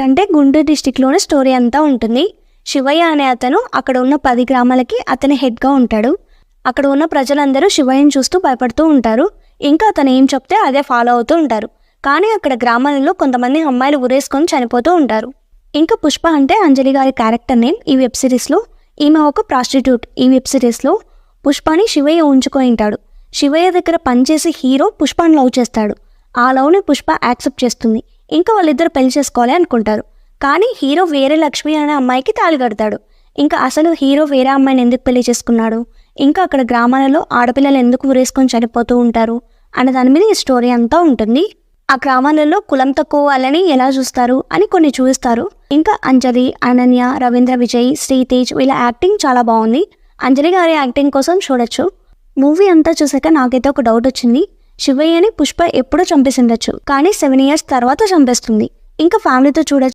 అంటే గుంటూరు డిస్టిక్లోనే స్టోరీ అంతా ఉంటుంది. శివయ్య అనే అతను అక్కడ ఉన్న 10 గ్రామాలకి అతని హెడ్గా ఉంటాడు. అక్కడ ఉన్న ప్రజలందరూ శివయ్యని చూస్తూ భయపడుతూ ఉంటారు. ఇంకా అతను ఏం చెప్తే అదే ఫాలో అవుతూ ఉంటారు. కానీ అక్కడ గ్రామాలలో కొంతమంది అమ్మాయిలు ఉరేసుకొని చనిపోతూ ఉంటారు. ఇంకా పుష్ప అంటే అంజలి గారి క్యారెక్టర్ నేమ్ ఈ వెబ్ సిరీస్లో. ఈమె ఒక ప్రాస్టిట్యూట్. ఈ వెబ్ సిరీస్లో పుష్పని శివయ్య ఉంచుకొని ఉంటాడు. శివయ్య దగ్గర పనిచేసే హీరో పుష్పని లవ్ చేస్తాడు. ఆ లవ్ని పుష్ప యాక్సెప్ట్ చేస్తుంది. ఇంకా వాళ్ళిద్దరు పెళ్లి చేసుకోవాలి అనుకుంటారు. కానీ హీరో వేరే లక్ష్మి అనే అమ్మాయికి తాళి కడతాడు. ఇంకా అసలు హీరో వేరే అమ్మాయిని ఎందుకు పెళ్లి చేసుకున్నాడు, ఇంకా అక్కడ గ్రామాలలో ఆడపిల్లలు ఎందుకు ఉరేసుకొని చనిపోతూ ఉంటారు అనే దాని మీద ఈ స్టోరీ అంతా ఉంటుంది. ఆ గ్రామాలలో కులం తక్కువ వాళ్ళని ఎలా చూస్తారు అని కొన్ని చూస్తారు. ఇంకా అంజలి, అనన్య, రవీంద్ర విజయ్, శ్రీతేజ్ వీళ్ళ యాక్టింగ్ చాలా బాగుంది. అంజలి గారి యాక్టింగ్ కోసం చూడొచ్చు. మూవీ అంతా చూసాక నాకైతే ఒక డౌట్ వచ్చింది. శివయ్యని పుష్ప ఎప్పుడో చంపేసి ఉండొచ్చు, కానీ 7 years తర్వాత చంపేస్తుంది. ఇంకా ఫ్యామిలీతో చూడొచ్చు.